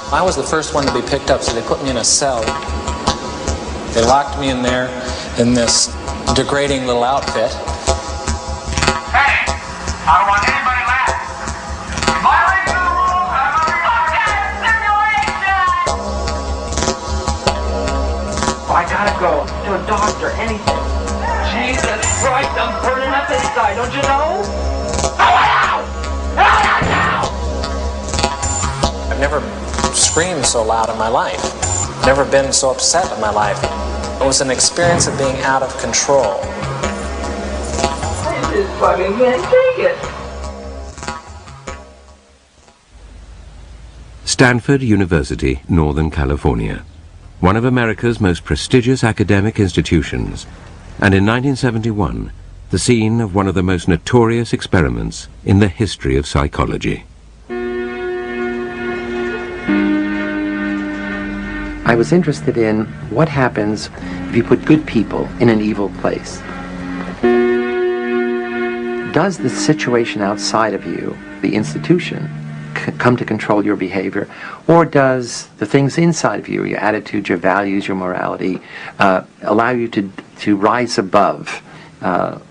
I was the first one to be picked up, so they put me in a cell. They locked me in there in this degrading little outfit. Hey, I don't want anybody left. Violating the rules of a fucking simulation! I gotta go to a doctor, anything. Jesus Christ, I'm burning up inside, don't you know? I've never screamed so loud in my life. Never been so upset in my life. It was an experience of being out of control. I just fucking can't take it. Stanford University, Northern California, one of America's most prestigious academic institutions, and in 1971, the scene of one of the most notorious experiments in the history of psychology. I was interested in what happens if you put good people in an evil place. Does the situation outside of you, the institution, come to control your behavior, or does the things inside of you, your attitudes, your values, your morality, allow you to rise above a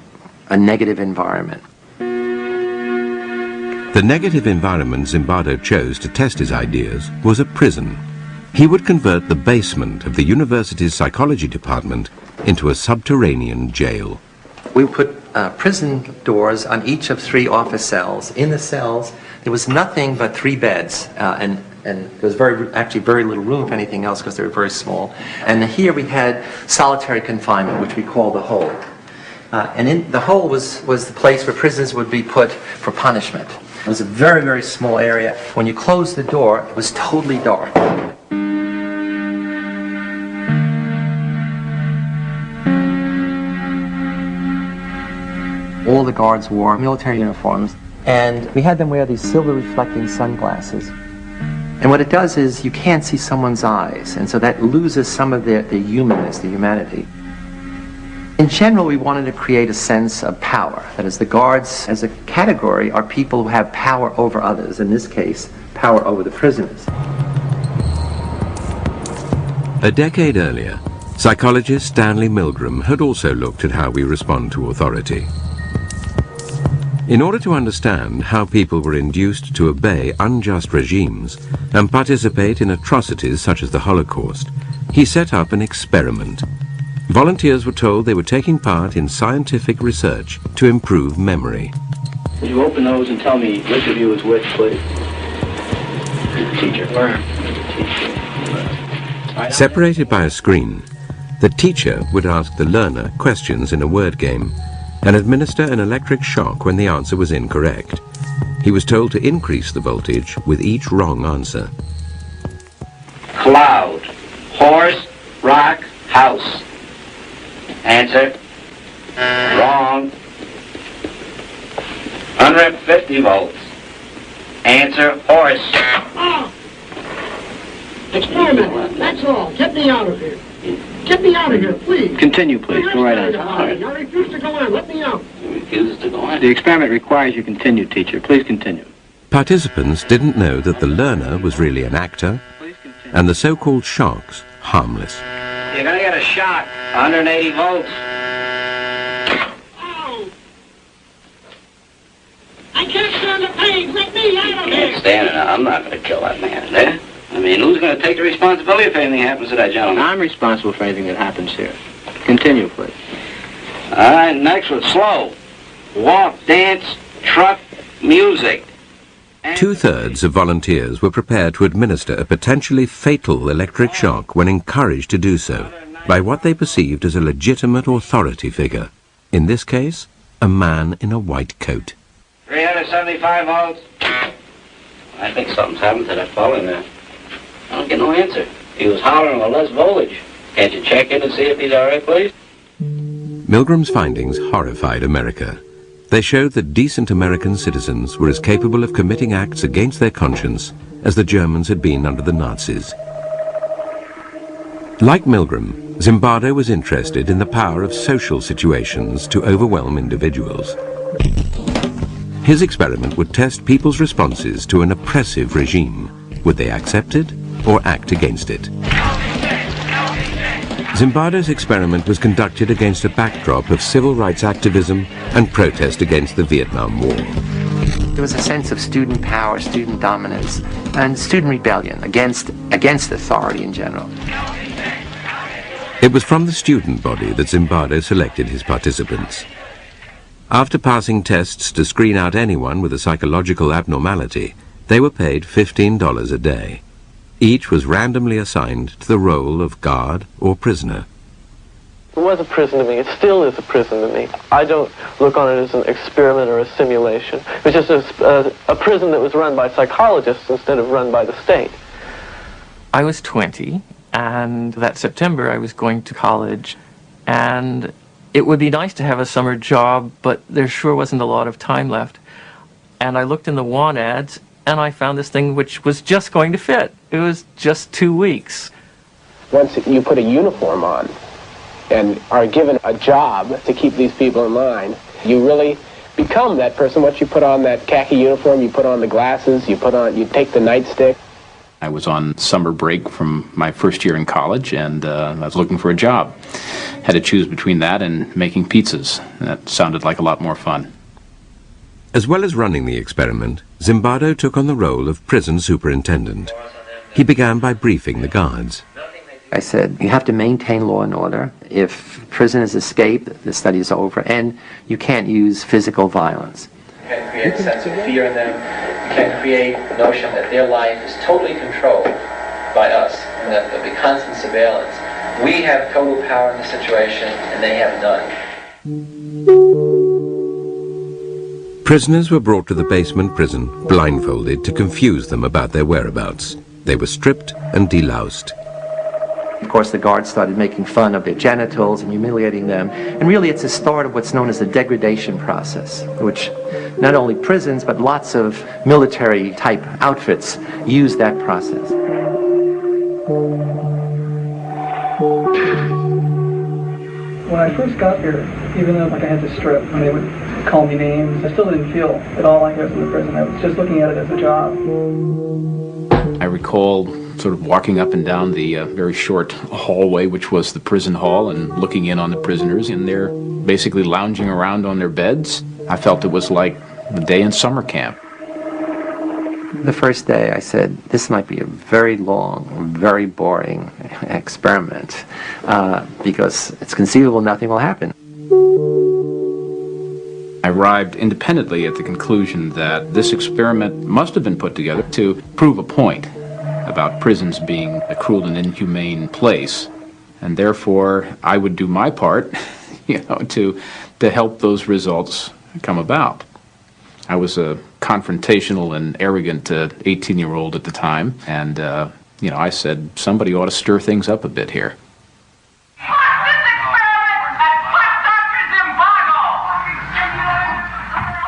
negative environment? The negative environment Zimbardo chose to test his ideas was a prison. He would convert the basement of the university's psychology department into a subterranean jail. We put prison doors on each of 3 office cells. In the cells, there was nothing but 3 beds, and there was actually very little room for anything else because they were very small. And here we had solitary confinement, which we call the hole. And in the hole was the place where prisoners would be put for punishment. It was a very, very small area. When you closed the door, it was totally dark. All the guards wore military uniforms, and we had them wear these silver reflecting sunglasses. And what it does is you can't see someone's eyes, and so that loses some of the humanness, the humanity. In general, we wanted to create a sense of power. That is, the guards as a category are people who have power over others, in this case, power over the prisoners. A decade earlier, psychologist Stanley Milgram had also looked at how we respond to authority. In order to understand how people were induced to obey unjust regimes and participate in atrocities such as the Holocaust, he set up an experiment. Volunteers were told they were taking part in scientific research to improve memory. Would you open those and tell me which of you is which, please? Teacher. Separated by a screen, the teacher would ask the learner questions in a word game and administer an electric shock when the answer was incorrect. He was told to increase the voltage with each wrong answer. Cloud. Horse. Rock. House. Answer. Wrong. 150 volts. Answer. Horse. Experiment. That's all. Get me out of here. Get me out of here, please. Continue, please. Go right on. I refuse to go on. Let me out. You refuse to go on? The experiment requires you continue, teacher. Please continue. Participants didn't know that the learner was really an actor and the so-called shocks harmless. You're going to get a shock. 180 volts. Oh. I can't stand the pain. Let me out of You here. can't stand it. I'm not going to kill that man there. I mean, who's going to take the responsibility if anything happens to that gentleman? I'm responsible for anything that happens here. Continue, please. All right, next one. Slow. Walk, dance, truck, music. 2/3 of volunteers were prepared to administer a potentially fatal electric shock when encouraged to do so by what they perceived as a legitimate authority figure. In this case, a man in a white coat. 375 volts. I think something's happened to that fellow in there. I don't get no answer. He was hollering with less voltage. Can't you check in and see if he's all right, please? Milgram's findings horrified America. They showed that decent American citizens were as capable of committing acts against their conscience as the Germans had been under the Nazis. Like Milgram, Zimbardo was interested in the power of social situations to overwhelm individuals. His experiment would test people's responses to an oppressive regime. Would they accept it or act against it. Zimbardo's experiment was conducted against a backdrop of civil rights activism and protest against the Vietnam War. There was a sense of student power, student dominance, and student rebellion against authority in general. It was from the student body that Zimbardo selected his participants. After passing tests to screen out anyone with a psychological abnormality, they were paid $15 a day. Each was randomly assigned to the role of guard or prisoner. It was a prison to me. It still is a prison to me. I don't look on it as an experiment or a simulation. It was just a prison that was run by psychologists instead of run by the state. I was 20, and that September I was going to college, and it would be nice to have a summer job, but there sure wasn't a lot of time left. And I looked in the want ads, and I found this thing which was just going to fit. It was just 2 weeks. Once you put a uniform on and are given a job to keep these people in line, you really become that person. Once you put on that khaki uniform, you put on the glasses, you take the nightstick. I was on summer break from my first year in college, and I was looking for a job. Had to choose between that and making pizzas. That sounded like a lot more fun. As well as running the experiment, Zimbardo took on the role of prison superintendent. He began by briefing the guards. I said, you have to maintain law and order. If prisoners escape, the study is over, and you can't use physical violence. You can create a sense of fear in them. You can create a notion that their life is totally controlled by us, and that there'll be constant surveillance. We have total power in the situation, and they have none. Prisoners were brought to the basement prison, blindfolded, to confuse them about their whereabouts. They were stripped and deloused. Of course, the guards started making fun of their genitals and humiliating them. And really, it's a start of what's known as the degradation process, which not only prisons, but lots of military-type outfits use that process. When I first got here, even though I had to strip, when they would call me names, I still didn't feel at all like I was in the prison. I was just looking at it as a job. I recall sort of walking up and down the very short hallway, which was the prison hall, and looking in on the prisoners, and they're basically lounging around on their beds. I felt it was like the day in summer camp. The first day I said, this might be a very long, very boring experiment, because it's conceivable nothing will happen. I arrived independently at the conclusion that this experiment must have been put together to prove a point about prisons being a cruel and inhumane place, and therefore I would do my part, to help those results come about. I was a confrontational and arrogant 18-year-old at the time, and I said somebody ought to stir things up a bit here.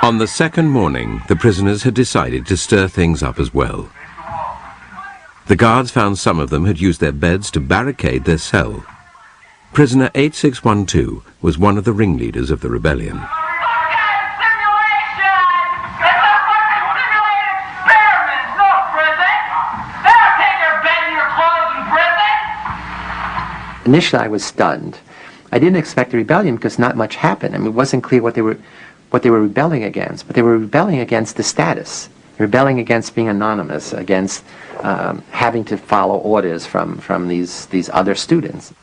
On the second morning, the prisoners had decided to stir things up as well. The guards found some of them had used their beds to barricade their cell. Prisoner 8612 was one of the ringleaders of the rebellion. Initially, I was stunned. I didn't expect a rebellion because not much happened. I mean, it wasn't clear what they were rebelling against, but they were rebelling against the status, rebelling against being anonymous, against having to follow orders from these other students.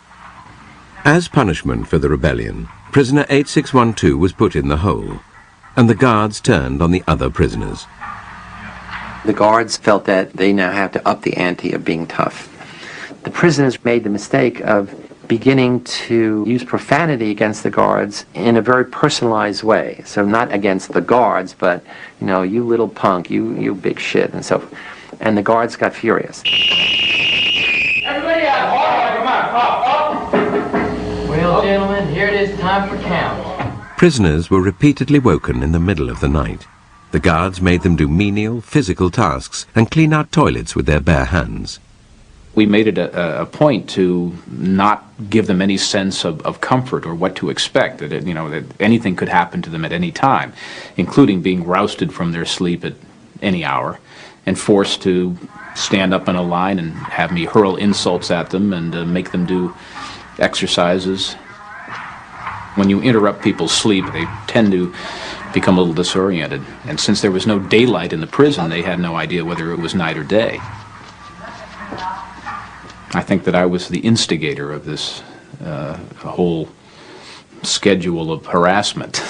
As punishment for the rebellion, prisoner 8612 was put in the hole, and the guards turned on the other prisoners. The guards felt that they now have to up the ante of being tough. The prisoners made the mistake of beginning to use profanity against the guards in a very personalized way. So not against the guards, but, you little punk, you big shit, and so forth. And the guards got furious. Everybody out! Come on! Well, gentlemen, here it is time for count. Prisoners were repeatedly woken in the middle of the night. The guards made them do menial, physical tasks and clean out toilets with their bare hands. We made it a point to not give them any sense of comfort or what to expect, that anything could happen to them at any time, including being rousted from their sleep at any hour, and forced to stand up in a line and have me hurl insults at them and make them do exercises. When you interrupt people's sleep, they tend to become a little disoriented. And since there was no daylight in the prison, they had no idea whether it was night or day. I think that I was the instigator of this whole schedule of harassment.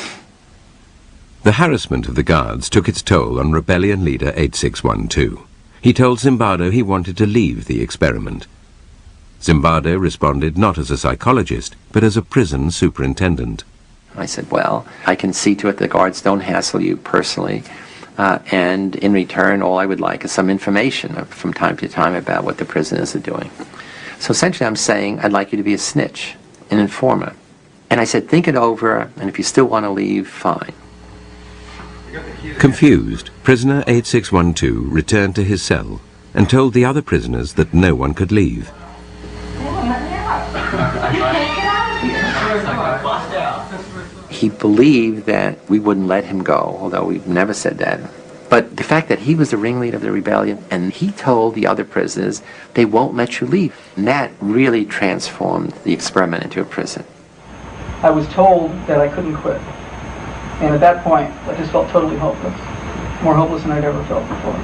The harassment of the guards took its toll on rebellion leader 8612. He told Zimbardo he wanted to leave the experiment. Zimbardo responded not as a psychologist, but as a prison superintendent. I said, well, I can see to it the guards don't hassle you personally, and in return all I would like is some information from time to time about what the prisoners are doing. So essentially I'm saying I'd like you to be a snitch, an informer. And I said, think it over, and if you still want to leave, fine. Confused, prisoner 8612 returned to his cell and told the other prisoners that no one could leave. He believed that we wouldn't let him go, although we've never said that. But the fact that he was the ringleader of the rebellion, and he told the other prisoners, they won't let you leave. And that really transformed the experiment into a prison. I was told that I couldn't quit. And at that point, I just felt totally hopeless. More hopeless than I'd ever felt before.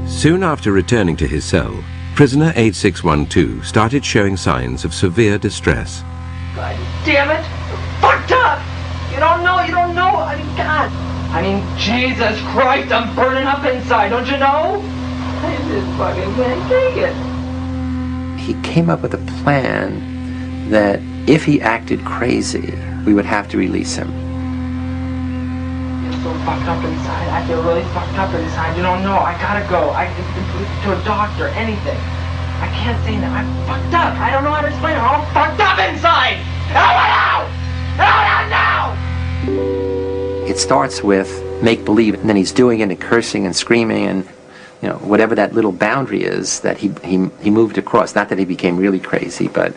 Soon after returning to his cell, prisoner 8612 started showing signs of severe distress. God damn it! Fucked up! You don't know, I mean, God! I mean, Jesus Christ, I'm burning up inside, don't you know? I just fucking can't take it. He came up with a plan that if he acted crazy, we would have to release him. I'm so fucked up inside, I feel really fucked up inside, you don't know, I gotta go. To a doctor, anything. I can't say that, I'm fucked up, I don't know how to explain it, I'm all fucked up inside! Help me out! It starts with make-believe, and then he's doing it and cursing and screaming and, you know, whatever that little boundary is that he moved across. Not that he became really crazy, but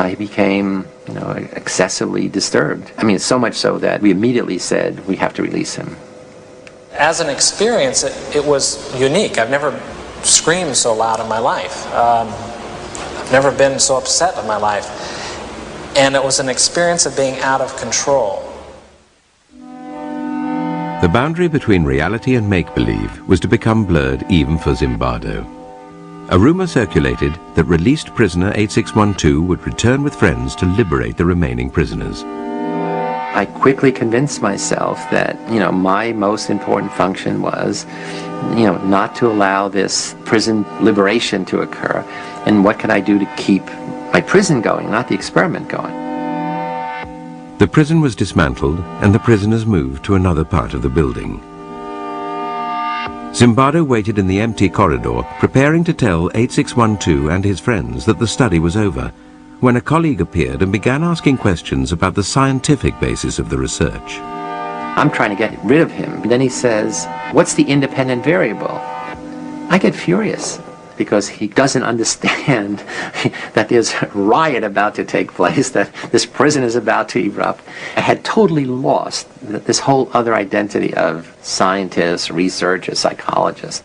he became, you know, excessively disturbed. I mean, so much so that we immediately said we have to release him. As an experience, it was unique. I've never screamed so loud in my life. I've never been so upset in my life. And it was an experience of being out of control. The boundary between reality and make-believe was to become blurred even for Zimbardo. A rumor circulated that released prisoner 8612 would return with friends to liberate the remaining prisoners. I quickly convinced myself that, you know, my most important function was, you know, not to allow this prison liberation to occur. And what could I do to keep my prison going, not the experiment going? The prison was dismantled and the prisoners moved to another part of the building. Zimbardo waited in the empty corridor, preparing to tell 8612 and his friends that the study was over, when a colleague appeared and began asking questions about the scientific basis of the research. I'm trying to get rid of him. Then he says, what's the independent variable? I get furious because he doesn't understand that there's a riot about to take place, that this prison is about to erupt. I had totally lost this whole other identity of scientist, researcher, psychologist.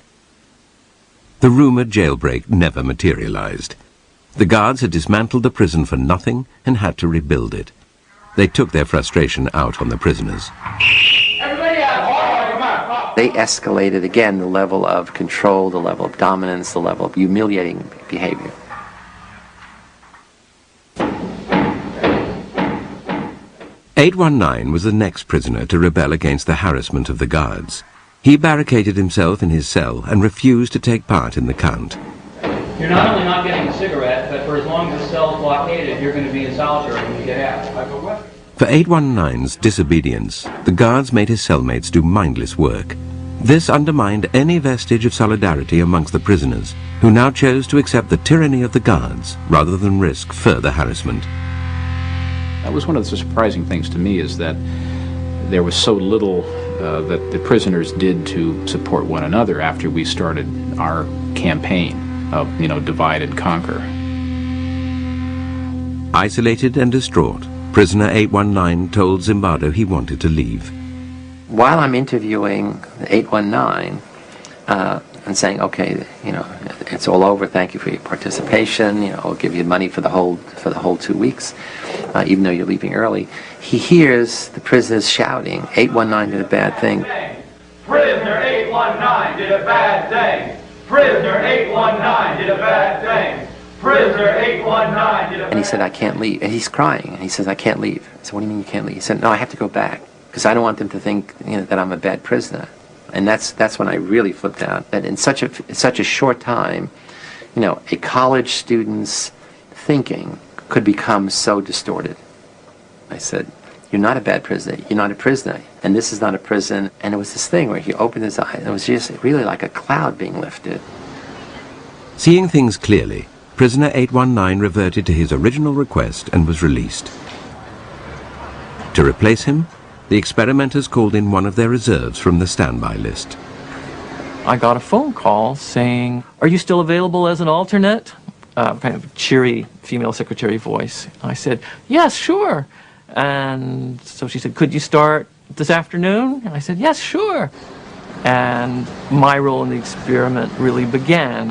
The rumored jailbreak never materialized. The guards had dismantled the prison for nothing and had to rebuild it. They took their frustration out on the prisoners. They escalated again the level of control, the level of dominance, the level of humiliating behavior. "819 was the next prisoner to rebel against the harassment of the guards. He barricaded himself in his cell and refused to take part in the count. You're not only not getting a cigarette, but for as long as the cell's blockaded, you're going to be in solitary when you get out. For 819's disobedience, the guards made his cellmates do mindless work. This undermined any vestige of solidarity amongst the prisoners, who now chose to accept the tyranny of the guards rather than risk further harassment. That was one of the surprising things to me, is that there was so little that the prisoners did to support one another after we started our campaign of, you know, divide and conquer. Isolated and distraught, prisoner 819 told Zimbardo he wanted to leave. while I'm interviewing 819 and saying, okay, you know, it's all over. Thank you for your participation. You know, I'll give you money for the whole 2 weeks, even though you're leaving early. He hears the prisoners shouting, 819 did a bad thing. Prisoner 819 did a bad thing. Prisoner 819 did a bad thing. Prisoner 819 did a bad thing. And he said, I can't leave. And he's crying. And he says, I can't leave. I said, what do you mean you can't leave? He said, no, I have to go back because I don't want them to think, you know, that I'm a bad prisoner. And that's when I really flipped out. That in such a short time, you know, a college student's thinking could become so distorted. I said, you're not a bad prisoner. You're not a prisoner. And this is not a prison. And it was this thing where he opened his eyes. And it was just really like a cloud being lifted. Seeing things clearly, prisoner 819 reverted to his original request and was released. To replace him, the experimenters called in one of their reserves from the standby list. I got a phone call saying, are you still available as an alternate? Kind of cheery female secretary voice. I said, yes, sure. And so she said, could you start this afternoon? And I said, yes, sure. And my role in the experiment really began.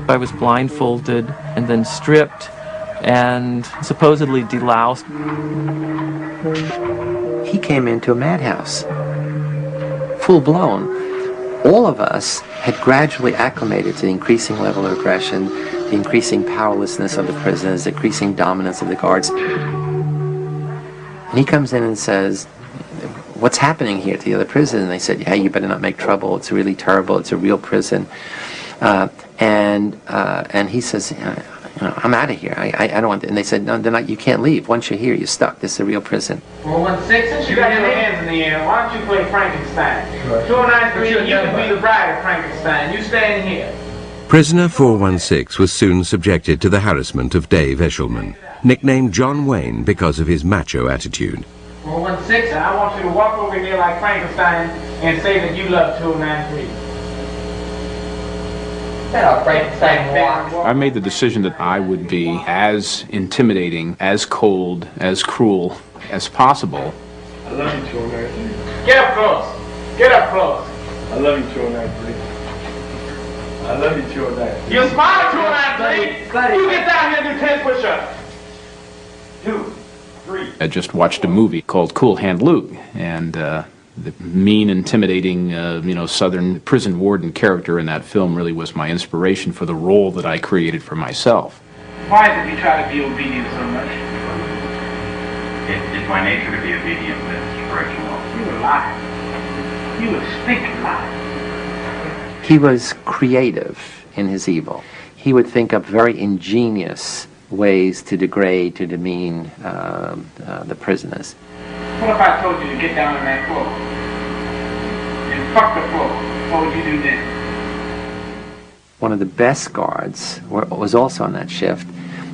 I was blindfolded and then stripped and supposedly deloused. He came into a madhouse, full-blown. All of us had gradually acclimated to the increasing level of aggression, the increasing powerlessness of the prisoners, the increasing dominance of the guards. And he comes in and says, what's happening here to the other prisoners? And they said, hey, you better not make trouble. It's really terrible. It's a real prison. And he says, you know, I'm out of here. I don't want to. And they said, no, they're not, you can't leave. Once you're here, you're stuck. This is a real prison. 416, since you got your hands in the air, why don't you play Frankenstein? Sure. 293, you can be the bride of Frankenstein. You stand here. Prisoner 416 was soon subjected to the harassment of Dave Eshelman, nicknamed John Wayne because of his macho attitude. 416, I want you to walk over here like Frankenstein and say that you love 293. I made the decision that I would be as intimidating, as cold, as cruel as possible. I love you, 293. Get up close. Get up close. I love you, 293. I love you, 293. You smile, 293. You get down here and do 10 push-ups. 2, 3. I just watched a movie called Cool Hand Luke, and the mean, intimidating, Southern prison warden character in that film really was my inspiration for the role that I created for myself. Why is it you try to be obedient so much? It's my nature to be obedient, Mr. Reginald. You were lying. You were stinking lying. He was creative in his evil. He would think up very ingenious ways to degrade, to demean the prisoners. What if I told you to get down on that floor? And fuck the floor. What would you do then? One of the best guards was also on that shift.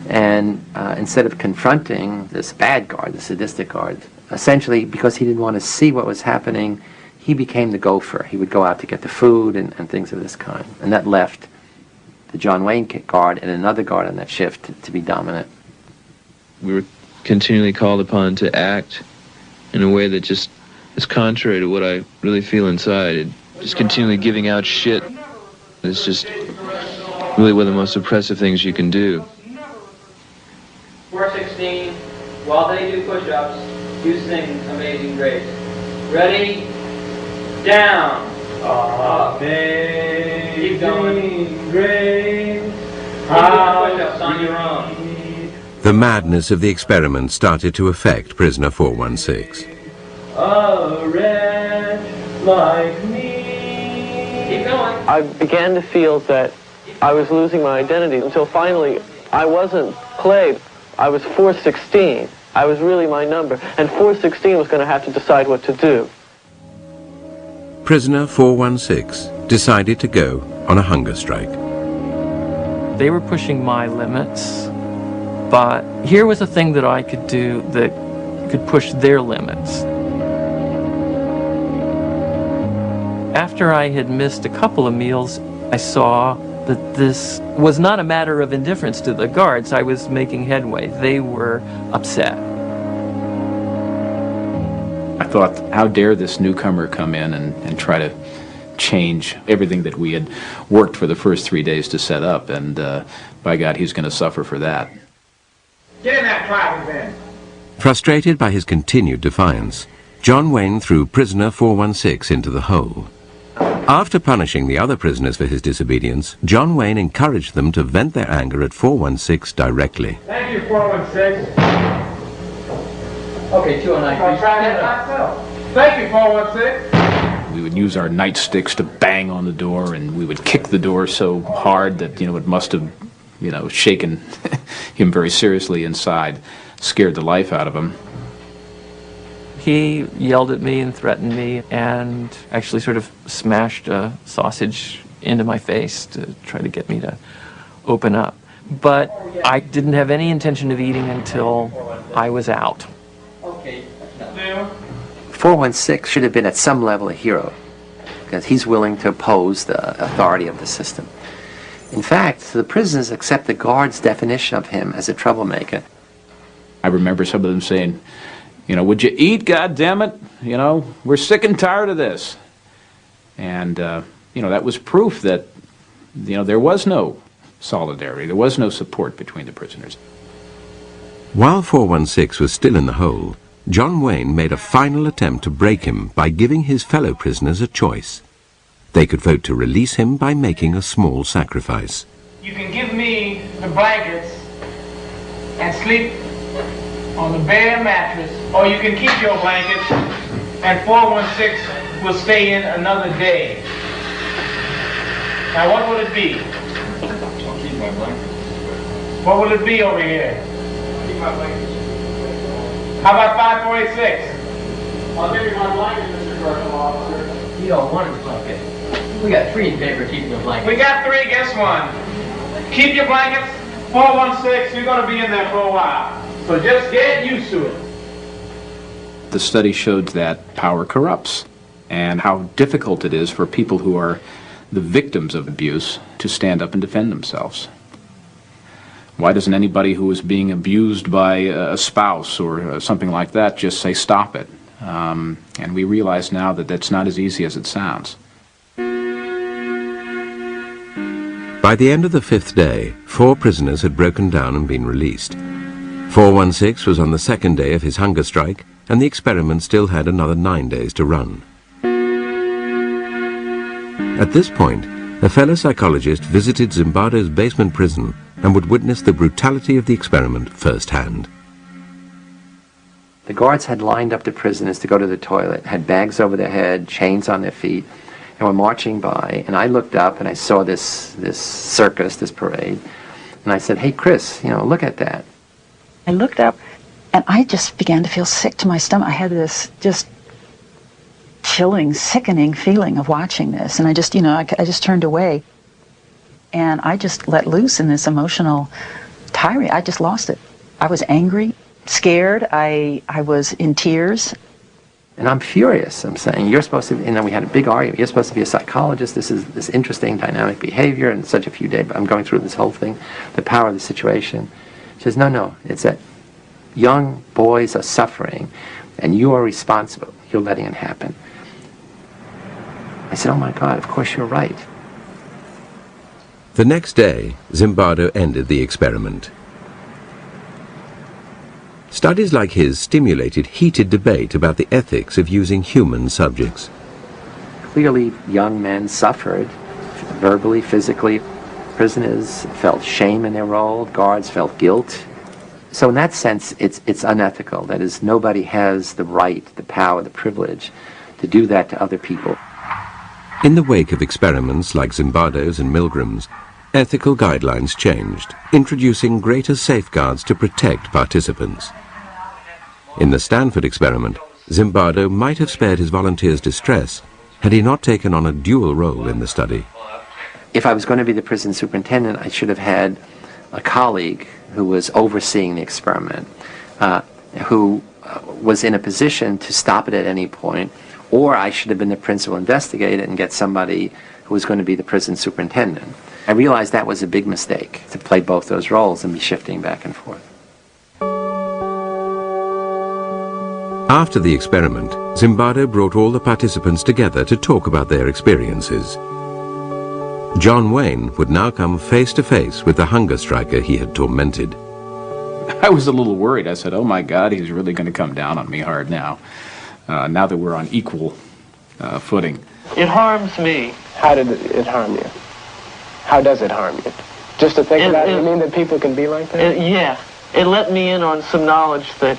And instead of confronting this bad guard, the sadistic guard, essentially because he didn't want to see what was happening, he became the gopher. He would go out to get the food and things of this kind. And that left the John Wayne guard and another guard on that shift to be dominant. We were continually called upon to act in a way that just is contrary to what I really feel inside. Just continually giving out shit. It's just really one of the most oppressive things you can do. 416, while they do push-ups, you sing Amazing Grace. Ready? Down. Amazing Grace. Push-ups on your own. The madness of the experiment started to affect prisoner 416. A wretch like me. Keep going. I began to feel that I was losing my identity until finally I wasn't played. I was 416. I was really my number. And 416 was going to have to decide what to do. Prisoner 416 decided to go on a hunger strike. They were pushing my limits. But here was a thing that I could do that could push their limits. After I had missed a couple of meals, I saw that this was not a matter of indifference to the guards. I was making headway. They were upset. I thought, how dare this newcomer come in and try to change everything that we had worked for the first 3 days to set up, and by God, he's going to suffer for that. Get in that closet then. Frustrated by his continued defiance, John Wayne threw prisoner 416 into the hole. After punishing the other prisoners for his disobedience, John Wayne encouraged them to vent their anger at 416 directly. Thank you, 416. Okay, 209. I'll try that myself. Thank you, 416. We would use our nightsticks to bang on the door, and we would kick the door so hard that, it must have, shaken him very seriously inside, scared the life out of him. He yelled at me and threatened me and actually sort of smashed a sausage into my face to try to get me to open up. But I didn't have any intention of eating until I was out. 416 should have been at some level a hero, because he's willing to oppose the authority of the system. In fact, the prisoners accept the guards' definition of him as a troublemaker. I remember some of them saying, would you eat, goddammit? We're sick and tired of this. And, that was proof that, there was no solidarity, there was no support between the prisoners. While 416 was still in the hole, John Wayne made a final attempt to break him by giving his fellow prisoners a choice. They could vote to release him by making a small sacrifice. You can give me the blankets and sleep on the bare mattress, or you can keep your blankets and 416 will stay in another day. Now what will it be? I'll keep my blankets. What will it be over here? I'll keep my blankets. How about 546? I'll give you my blanket, Mr. Correctional Officer. You don't want a blanket. We got 3 in favor of keeping the blanket. We got 3, guess 1. Keep your blankets, 416, you're going to be in there for a while. So just get used to it. The study showed that power corrupts, and how difficult it is for people who are the victims of abuse to stand up and defend themselves. Why doesn't anybody who is being abused by a spouse or something like that just say, stop it? And we realize now that that's not as easy as it sounds. By the end of the 5th day, 4 prisoners had broken down and been released. 416 was on the 2nd day of his hunger strike, and the experiment still had another 9 days to run. At this point, a fellow psychologist visited Zimbardo's basement prison and would witness the brutality of the experiment firsthand. The guards had lined up the prisoners to go to the toilet, had bags over their head, chains on their feet, and were marching by, and I looked up and I saw this circus, this parade, and I said, hey Chris, look at that. I looked up and I just began to feel sick to my stomach. I had this just chilling, sickening feeling of watching this, and I just, I just turned away, and I just let loose in this emotional tirade. I just lost it. I was angry, scared, I was in tears. And I'm furious. I'm saying, you're supposed to, we had a big argument. You're supposed to be a psychologist. This is this interesting dynamic behavior in such a few days. But I'm going through this whole thing, the power of the situation. She says, no, it's that young boys are suffering, and you are responsible. You're letting it happen. I said, oh my God, of course you're right. The next day, Zimbardo ended the experiment. Studies like his stimulated heated debate about the ethics of using human subjects. Clearly, young men suffered, verbally, physically. Prisoners felt shame in their role, guards felt guilt. So in that sense, it's unethical. That is, nobody has the right, the power, the privilege to do that to other people. In the wake of experiments like Zimbardo's and Milgram's, ethical guidelines changed, introducing greater safeguards to protect participants. In the Stanford experiment, Zimbardo might have spared his volunteers distress had he not taken on a dual role in the study. If I was going to be the prison superintendent, I should have had a colleague who was overseeing the experiment, who was in a position to stop it at any point, or I should have been the principal investigator and get somebody who was going to be the prison superintendent. I realized that was a big mistake, to play both those roles and be shifting back and forth. After the experiment, Zimbardo brought all the participants together to talk about their experiences. John Wayne would now come face to face with the hunger striker he had tormented. I was a little worried. I said, oh my God, he's really going to come down on me hard now, now that we're on equal footing. It harms me. How did it harm you? How does it harm you? Just to think about it, you mean that people can be like that? Yeah. It let me in on some knowledge that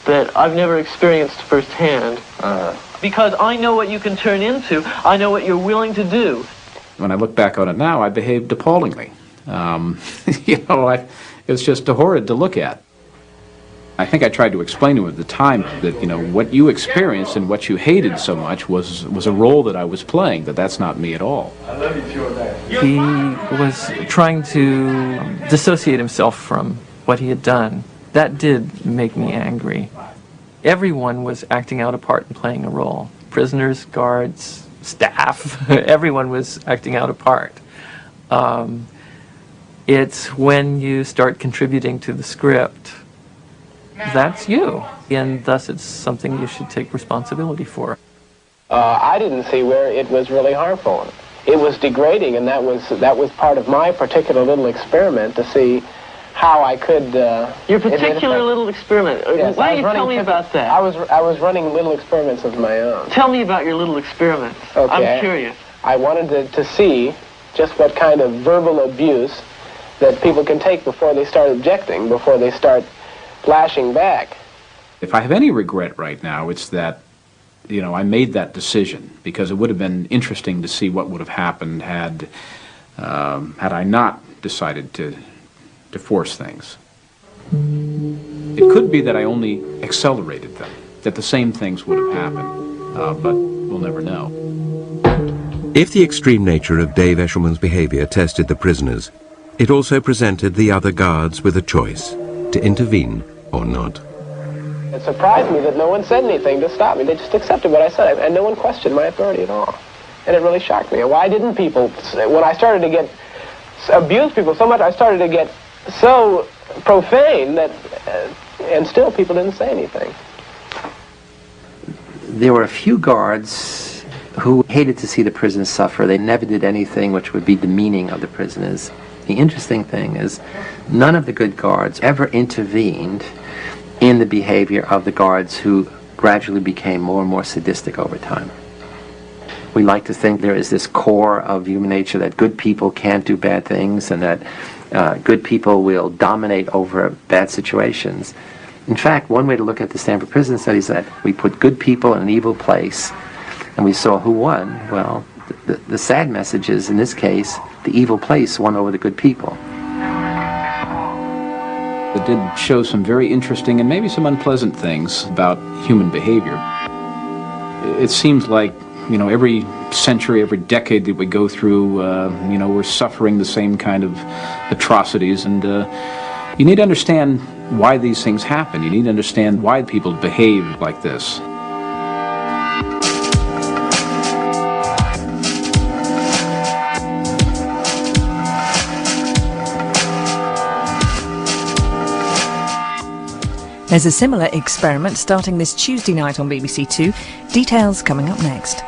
I've never experienced firsthand. Because I know what you can turn into. I know what you're willing to do. When I look back on it now, I behaved appallingly. It was just horrid to look at. I think I tried to explain to him at the time that, what you experienced and what you hated so much was a role that I was playing, that's not me at all. I love you, Jordan. He was trying to dissociate himself from what he had done. That did make me angry. Everyone was acting out a part and playing a role. Prisoners, guards, staff, everyone was acting out a part. It's when you start contributing to the script, that's you. And thus it's something you should take responsibility for. I didn't see where it was really harmful. It was degrading, and that was part of my particular little experiment to see how I could... Your particular little experiment. Yes, Why don't you tell me about that? I was running little experiments of my own. Tell me about your little experiments. Okay. I'm curious. I wanted to see just what kind of verbal abuse that people can take before they start objecting, before they start flashing back. If I have any regret right now, it's that, I made that decision, because it would have been interesting to see what would have happened had I not decided to force things. It could be that I only accelerated them, that the same things would have happened, but we'll never know. If the extreme nature of Dave Eshelman's behavior tested the prisoners, it also presented the other guards with a choice, to intervene or not. It surprised me that no one said anything to stop me. They just accepted what I said, and no one questioned my authority at all. And it really shocked me. Why didn't people, when I started to abuse people so much, I started to get so profane that, and still people didn't say anything. There were a few guards who hated to see the prisoners suffer. They never did anything which would be demeaning of the prisoners. The interesting thing is, none of the good guards ever intervened in the behavior of the guards who gradually became more and more sadistic over time. We like to think there is this core of human nature that good people can't do bad things and that good people will dominate over bad situations. In fact, one way to look at the Stanford prison study is that we put good people in an evil place and we saw who won. Well, the sad message is, in this case, the evil place won over the good people. It did show some very interesting and maybe some unpleasant things about human behavior. It seems like, every century, every decade that we go through, we're suffering the same kind of atrocities, and you need to understand why these things happen. You need to understand why people behave like this. There's a similar experiment starting this Tuesday night on BBC Two. Details coming up next.